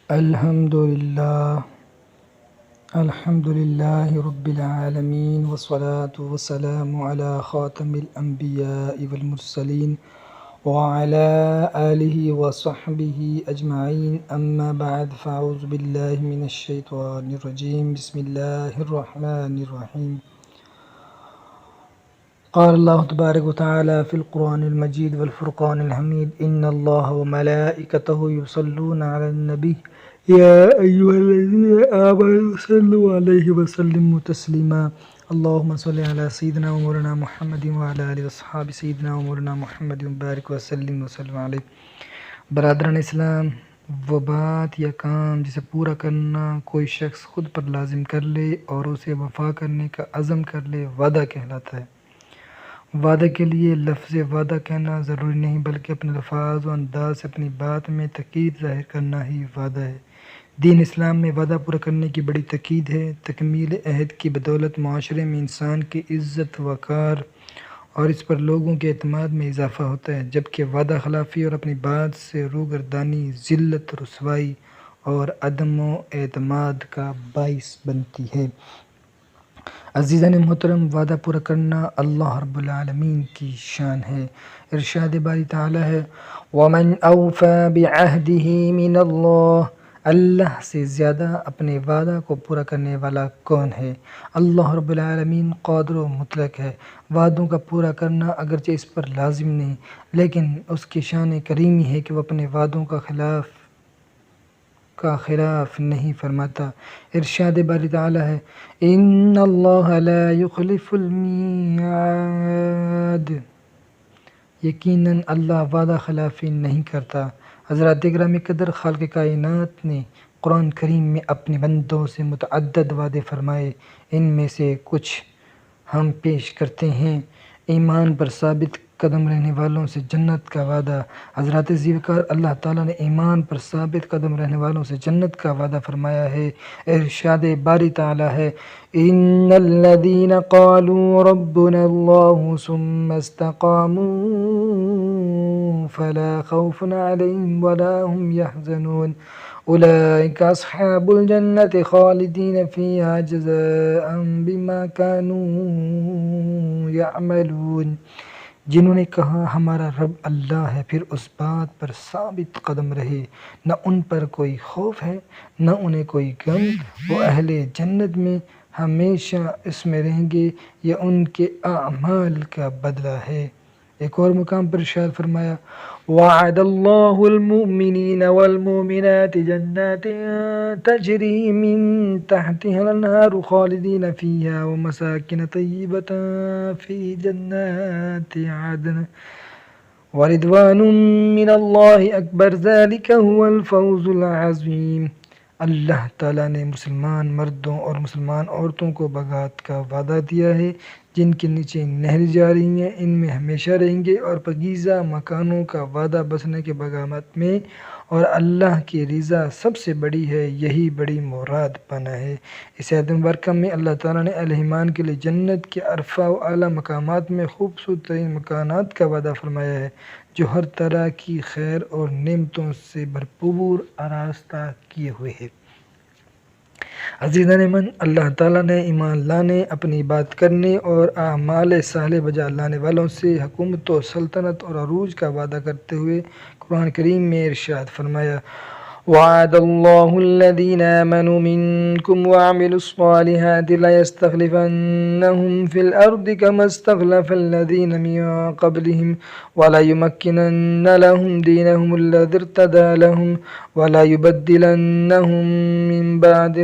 الحمد لله رب العالمين والصلاة والسلام على خاتم الأنبياء والمرسلين وعلى آله وصحبه أجمعين أما بعد فأعوذ بالله من الشيطان الرجيم بسم الله الرحمن الرحيم قال الله تبارك وتعالى في القرآن المجيد والفرقان الحميد إن الله وملائكته يصلون على النبي يا أيها الذين آمنوا صلوا عليه وسلموا تسليما اللهم صل على سيدنا ومولانا محمد وعلى آله وصحابه سيدنا ومولانا محمد وبارك وسلم علیہ۔ برادران اسلام، وہ بات یا کام جسے پورا کرنا کوئی شخص خود پر لازم کر لے اور اسے وفا کرنے کا عزم کر لے وعدہ کہلاتا ہے۔ وعدہ کے لیے لفظ وعدہ کہنا ضروری نہیں، بلکہ اپنے الفاظ و انداز سے اپنی بات میں تاکید ظاہر کرنا ہی وعدہ ہے۔ دین اسلام میں وعدہ پورا کرنے کی بڑی تاکید ہے۔ تکمیل عہد کی بدولت معاشرے میں انسان کی عزت وقار اور اس پر لوگوں کے اعتماد میں اضافہ ہوتا ہے، جبکہ وعدہ خلافی اور اپنی بات سے روگردانی ذلت، رسوائی اور عدم و اعتماد کا باعث بنتی ہے۔ عزیزان محترم، وعدہ پورا کرنا اللہ رب العالمین کی شان ہے۔ ارشاد باری تعالی ہے وَمَنْ أَوْفَى بِعَهْدِهِ مِنَ اللَّهِ، اللہ سے زیادہ اپنے وعدہ کو پورا کرنے والا کون ہے؟ اللہ رب العالمین قادر و مطلق ہے۔ وعدوں کا پورا کرنا اگرچہ اس پر لازم نہیں، لیکن اس کی شان کریمی ہے کہ وہ اپنے وعدوں کا خلاف نہیں فرماتا۔ ارشاد باری تعالی ہے ان اللہ لا یخلف المیعاد، یقیناً اللہ وعدہ خلافی نہیں کرتا۔ حضرات گرامی قدر، خالق کائنات نے قرآن کریم میں اپنے بندوں سے متعدد وعدے فرمائے، ان میں سے کچھ ہم پیش کرتے ہیں۔ ایمان پر ثابت قدم رہنے والوں سے جنت کا وعدہ۔ حضرات ذوالفقار، اللہ تعالیٰ نے ایمان پر ثابت قدم رہنے والوں سے جنت کا وعدہ فرمایا ہے۔ ارشاد باری تعالیٰ ہے ان الذین قالوا ربنا اللہ ثم استقاموا فلا خوف علیہم ولا هم يحزنون اولئک اصحاب الجنة خالدین فیہا جزاء بما كانوا یعملون، جنہوں نے کہا ہمارا رب اللہ ہے، پھر اس بات پر ثابت قدم رہے، نہ ان پر کوئی خوف ہے نہ انہیں کوئی غم، وہ اہل جنت میں ہمیشہ اس میں رہیں گے، یہ ان کے اعمال کا بدلہ ہے۔ ایک اور مقام پر ارشاد فرمایا وعد اللہ المؤمنین والمؤمنات جنات تجری من تحتها الانہار خالدین فیہا ومساکن طیبۃ فی جنات عدن ورضوان من اللہ اکبر ذلک هو الفوز العظیم۔ اللہ تعالیٰ نے مسلمان مردوں اور مسلمان عورتوں کو باغات کا وعدہ دیا ہے جن کے نیچے نہر جاری ہیں، ان میں ہمیشہ رہیں گے، اور پاکیزہ مکانوں کا وعدہ بسنے کے باغات میں، اور اللہ کی رضا سب سے بڑی ہے، یہی بڑی مراد پانا ہے۔ اس آیت مبارکہ میں اللہ تعالیٰ نے اہل ایمان کے لیے جنت کے ارفع و اعلیٰ مقامات میں خوبصورت ترین مکانات کا وعدہ فرمایا ہے، جو ہر طرح کی خیر اور نعمتوں سے بھرپور آراستہ کیے ہوئے ہیں۔ عزیزان من، اللہ تعالیٰ نے ایمان لانے، اپنی بات کرنے اور اعمال صالح بجا لانے والوں سے حکومت و سلطنت اور عروج کا وعدہ کرتے ہوئے قرآن کریم میں ارشاد فرمایا وعد اللہ الذین آمنوا منکم وعملوا الصالحات لیستخلفنہم فی الارض کما استخلف الذین من قبلہم وليمكنن لهم دينهم الذي ارتضى لهم وليبدلنهم من بعد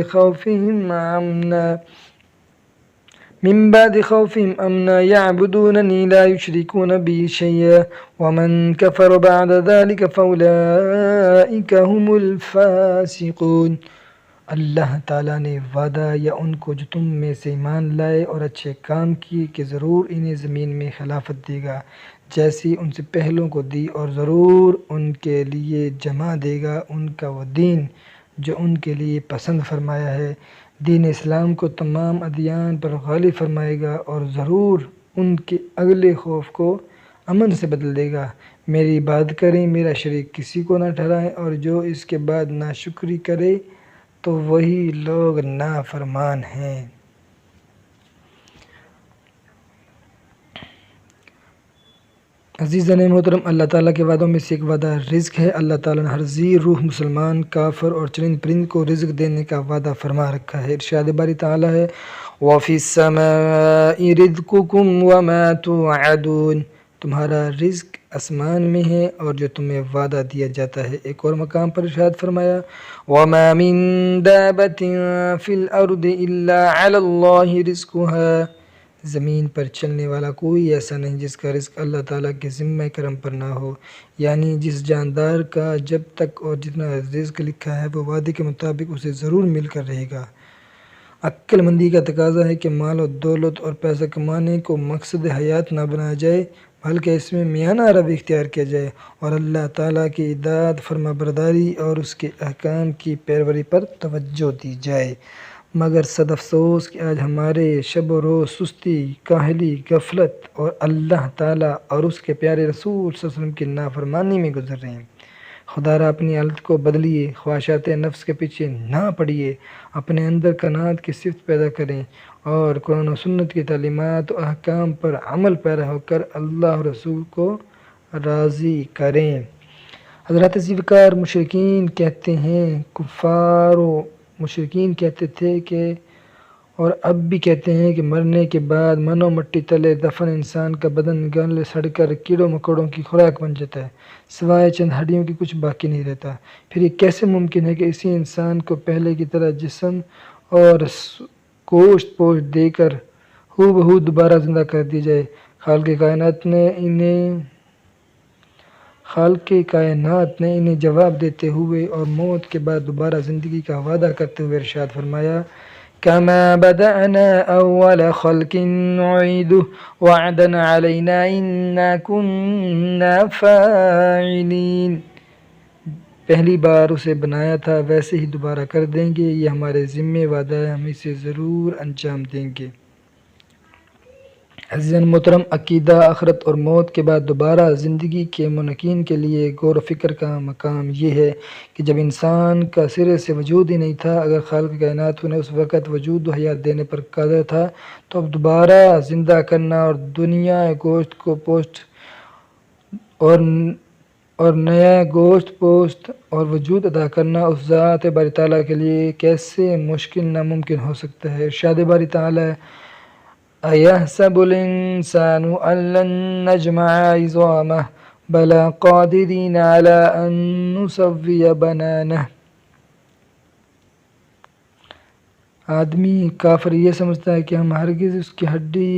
خوفهم امنا يعبدونني لا يشركون بي شيئا ومن كفر بعد ذلك فاولئك هم الفاسقون۔ اللہ تعالیٰ نے وعدہ یا ان کو جو تم میں سے ایمان لائے اور اچھے کام کیے کہ ضرور انہیں زمین میں خلافت دے گا جیسی ان سے پہلوں کو دی، اور ضرور ان کے لیے جمع دے گا ان کا وہ دین جو ان کے لیے پسند فرمایا ہے۔ دین اسلام کو تمام ادیان پر غالب فرمائے گا اور ضرور ان کے اگلے خوف کو امن سے بدل دے گا۔ میری عبادت کریں، میرا شریک کسی کو نہ ٹھہرائیں، اور جو اس کے بعد ناشکری کرے تو وہی لوگ نافرمان ہیں۔ عزیزان محترم، اللہ تعالیٰ کے وعدوں میں سے ایک وعدہ رزق ہے۔ اللہ تعالیٰ نے ہر ذی روح مسلمان، کافر اور چرند پرند کو رزق دینے کا وعدہ فرما رکھا ہے۔ ارشاد باری تعالیٰ ہے وَفِي السَّمَاءِ رِزْقُكُمْ وَمَا تُوعَدُونَ، تمہارا رزق آسمان میں ہے اور جو تمہیں وعدہ دیا جاتا ہے۔ ایک اور مقام پر ارشاد فرمایا وَمَا مِن دَابَّةٍ فِي الْأَرْضِ إِلَّا عَلَى اللَّهِ رِزْقُهَا، زمین پر چلنے والا کوئی ایسا نہیں جس کا رزق اللہ تعالیٰ کے ذمہ کرم پر نہ ہو، یعنی جس جاندار کا جب تک اور جتنا رزق لکھا ہے وہ وعدے کے مطابق اسے ضرور مل کر رہے گا۔ عقل مندی کا تقاضا ہے کہ مال و دولت اور پیسہ کمانے کو مقصد حیات نہ بنایا جائے، بلکہ اس میں میانہ روی اختیار کیا جائے اور اللہ تعالیٰ کی اطاعت، فرما برداری اور اس کے احکام کی پیروی پر توجہ دی جائے۔ مگر صد افسوس کہ آج ہمارے شب و روز سستی، کاہلی، غفلت اور اللہ تعالیٰ اور اس کے پیارے رسول صلی اللہ علیہ وسلم کی نافرمانی میں گزر رہے ہیں۔ خدا را اپنی حالت کو بدلیے، خواہشات نفس کے پیچھے نہ پڑیے، اپنے اندر قناعت کی صفت پیدا کریں اور قرآن و سنت کی تعلیمات و احکام پر عمل پیرا ہو کر اللہ اور رسول کو راضی کریں۔ حضرات ذوالفقار مشرکین کہتے ہیں، کفار و مشرکین کہتے تھے کہ اور اب بھی کہتے ہیں کہ مرنے کے بعد منو مٹی تلے دفن انسان کا بدن گل سڑ کر کیڑوں مکوڑوں کی خوراک بن جاتا ہے، سوائے چند ہڈیوں کی کچھ باقی نہیں رہتا۔ پھر یہ کیسے ممکن ہے کہ اسی انسان کو پہلے کی طرح جسم اور گوشت پوشت دے کر ہو بہو دوبارہ زندہ کر دی جائے؟ خالق کائنات نے انہیں جواب دیتے ہوئے اور موت کے بعد دوبارہ زندگی کا وعدہ کرتے ہوئے ارشاد فرمایا كما بدأنا أول خلق نعيده وعدا علينا إنا كنا فاعلين، پہلی بار اسے بنایا تھا ویسے ہی دوبارہ کر دیں گے، یہ ہمارے ذمہ وعدہ ہے، ہم اسے ضرور انجام دیں گے۔ عزیزان محترم، عقیدہ آخرت اور موت کے بعد دوبارہ زندگی کے منکرین کے لیے غور و فکر کا مقام یہ ہے کہ جب انسان کا سرے سے وجود ہی نہیں تھا، اگر خالق کائنات نے اس وقت وجود و حیات دینے پر قادر تھا تو اب دوبارہ زندہ کرنا اور دنیا گوشت کو پوشت اور نیا گوشت پوشت اور وجود ادا کرنا اس ذات باری تعالیٰ کے لیے کیسے مشکل ناممکن ہو سکتا ہے۔ ارشاد باری تعالیٰ أَيَحْسَبُ الْإِنسَانُ أَن لَّن نَّجْمَعَ عِظَامَهُ بَلَىٰ قَادِرِينَ عَلَىٰ أَن نُّسَوِّيَ بَنَانَهُ، آدمی کافر یہ سمجھتا ہے کہ ہم ہرگز اس کی ہڈی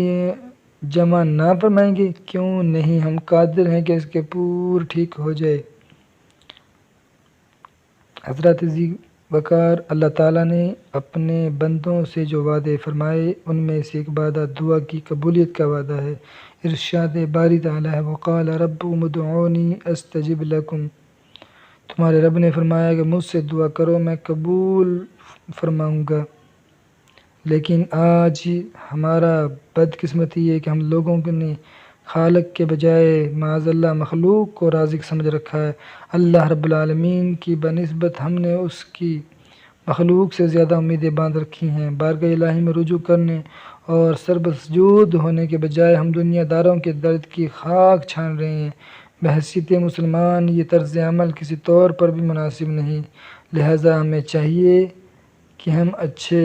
جمع نہ فرمائیں گے، کیوں نہیں، ہم قادر ہیں کہ اس کے پور ٹھیک ہو جائے۔ حضرات وقار، اللہ تعالیٰ نے اپنے بندوں سے جو وعدے فرمائے ان میں سے ایک وعدہ دعا کی قبولیت کا وعدہ ہے۔ ارشاد باری تعالیٰ ہے وقال ربکم ادعونی استجب لکم، تمہارے رب نے فرمایا کہ مجھ سے دعا کرو میں قبول فرماؤں گا۔ لیکن آج ہمارا بدقسمتی ہے کہ ہم لوگوں نے خالق کے بجائے معاذ اللہ مخلوق کو رازق سمجھ رکھا ہے۔ اللہ رب العالمین کی بنسبت ہم نے اس کی مخلوق سے زیادہ امیدیں باندھ رکھی ہیں۔ بارگاہ الہی میں رجوع کرنے اور سربسجود ہونے کے بجائے ہم دنیا داروں کے درد کی خاک چھان رہے ہیں۔ بحیثیت مسلمان یہ طرز عمل کسی طور پر بھی مناسب نہیں، لہٰذا ہمیں چاہیے کہ ہم اچھے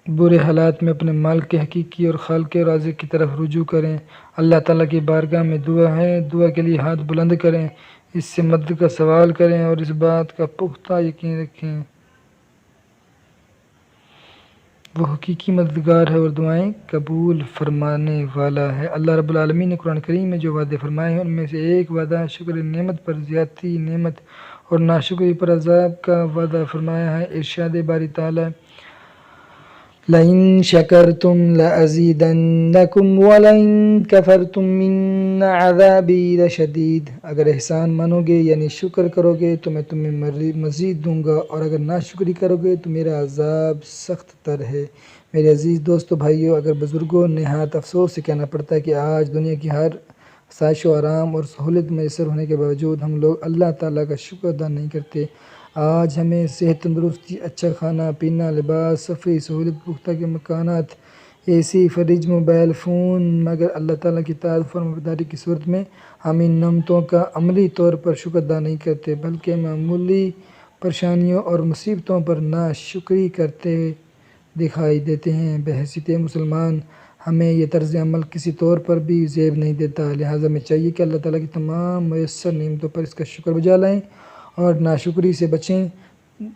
برے حالات میں اپنے مالک حقیقی اور خالق رازق کی طرف رجوع کریں۔ اللہ تعالیٰ کی بارگاہ میں دعا ہے، دعا کے لیے ہاتھ بلند کریں، اس سے مدد کا سوال کریں اور اس بات کا پختہ یقین رکھیں وہ حقیقی مددگار ہے اور دعائیں قبول فرمانے والا ہے۔ اللہ رب العالمین نے قرآن کریم میں جو وعدے فرمائے ہیں ان میں سے ایک وعدہ شکر نعمت پر زیادتی نعمت اور ناشکری پر عذاب کا وعدہ فرمایا ہے۔ ارشاد باری تعالیٰ لئن شکرتم لأزیدنکم ولئن کفرتم ان عذابی لشدید، اگر احسان مانو گے یعنی شکر کرو گے تو میں تمہیں مزید دوں گا، اور اگر ناشکری کرو گے تو میرا عذاب سخت تر ہے۔ میرے عزیز دوستو بھائیو، اگر بزرگوں نہایت افسوس سے کہنا پڑتا ہے کہ آج دنیا کی ہر آسائش و آرام اور سہولت میسر ہونے کے باوجود ہم لوگ اللہ تعالیٰ کا شکر ادا نہیں کرتے۔ آج ہمیں صحت، تندرستی، اچھا کھانا پینا، لباس، سفری سہولت، پختہ کے مکانات، اے سی، فریج، موبائل فون، مگر اللہ تعالیٰ کی اطاعت فرمانبرداری کی صورت میں ہم ان نعمتوں کا عملی طور پر شکر ادا نہیں کرتے، بلکہ معمولی پریشانیوں اور مصیبتوں پر ناشکری کرتے دکھائی دیتے ہیں۔ بحیثیت مسلمان ہمیں یہ طرز عمل کسی طور پر بھی زیب نہیں دیتا، لہٰذا ہمیں چاہیے کہ اللہ تعالیٰ کی تمام میسر نعمتوں پر اس کا شکر بجا لائیں اور ناشکری سے بچیں،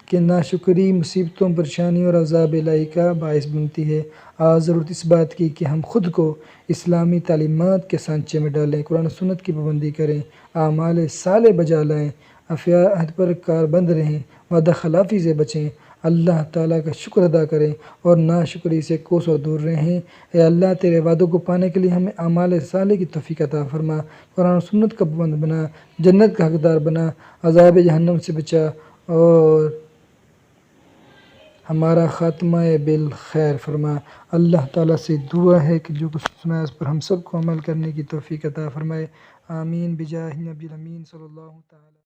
کہ ناشکری مصیبتوں، پریشانیوں اور عذاب الہی کا باعث بنتی ہے۔ آج ضرورت اس بات کی کہ ہم خود کو اسلامی تعلیمات کے سانچے میں ڈالیں، قرآن و سنت کی پابندی کریں، اعمال صالح بجا لائیں، عہد پر کاربند رہیں، وعدہ خلافی سے بچیں، اللہ تعالیٰ کا شکر ادا کریں اور ناشکری سے کوسوں دور رہیں۔ اے اللہ، تیرے وعدوں کو پانے کے لیے ہمیں اعمال صالح کی توفیق عطا فرما، قرآن و سنت کا پابند بنا، جنت کا حقدار بنا، عذاب جہنم سے بچا اور ہمارا خاتمہ بالخیر فرما۔ اللہ تعالیٰ سے دعا ہے کہ جو کچھ سنا ہے اس پر ہم سب کو عمل کرنے کی توفیق عطا فرمائے، آمین بجاہ نبی الامین صلی اللہ تعالیٰ۔